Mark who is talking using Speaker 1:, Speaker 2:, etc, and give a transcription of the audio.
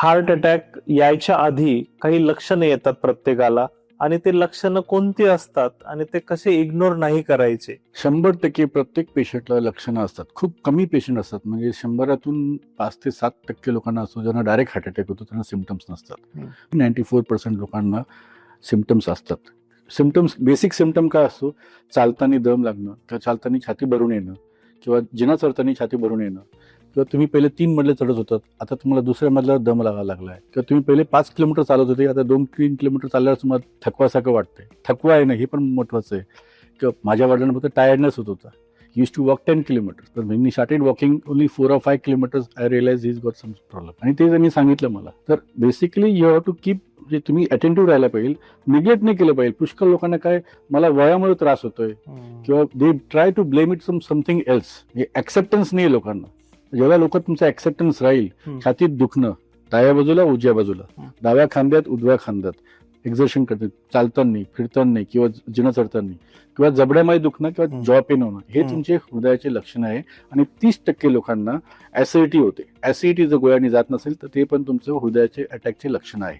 Speaker 1: Heart attack यायच्या आधी काही लक्षणे येतात प्रत्येकाला, आणि ते लक्षणं कोणती असतात आणि ते कसे इग्नोर नाही करायचे?
Speaker 2: 100% प्रत्येक पेशंटला लक्षणं असतात. खूप कमी पेशंट असतात, म्हणजे 100तून 5 ते 7% लोकांना असतो ज्यांना डायरेक्ट हार्ट अटॅक होतो, त्यांना सिम्पटम्स नसतात. 94% लोकांना सिम्पटम्स असतात. सिम्पटम्स, बेसिक सिम्पटम काय असतो? चालताना दम लागणं, किंवा चालताना छाती भरून येणं, किंवा जिना चढताना छाती भरून येणं, किंवा तुम्ही पहिले 3 मजले चढत होतात, आता तुम्हाला दुसऱ्या मजल्यावर दम लागायला लागलाय, किंवा तुम्ही पहिले 5 किलोमीटर चालत होते, आता 2-3 किलोमीटर चालल्यावर तुम्हाला थकवासारखं वाटतंय. थकवा आहे ना, हे पण महत्वाचं आहे. किंवा माझ्या वडिलांना फक्त टायर्डनेस होत होता. He used to walk 10 kilometers. But when he started walking only 4 or 5 kilometers, I realized he's got some problem. आणि ते त्यांनी सांगितलं मला. तर basically you have to keep, म्हणजे तुम्ही अटेंटिव्ह राहायला पाहिजे, निग्लेक्ट नाही केलं पाहिजे. पुष्कळ लोकांना काय, मला वयामुळे त्रास होतोय, किंवा they try to blame it something else. Acceptance नाही लोकांना. जेव्हा लोक तुमचा ऍक्सेप्टन्स राहील, छातीत दुखणं डाव्या बाजूला उजव्या बाजूला, डाव्या खांद्यात उजव्या खांद्यात, एक्झर्शन करते, चालताना फिरताना किंवा जिना चढताना, किंवा जबड्यामध्ये दुखणं किंवा जॉ पेन होणं, हे तुमचे हृदयाचे लक्षण आहे. आणि 30% लोकांना ऍसिडिटी होते. ऍसिडिटी जर गोळ्यांनी जात नसेल तर ते पण तुमचं हृदयाचे अटॅकचे लक्षण आहे.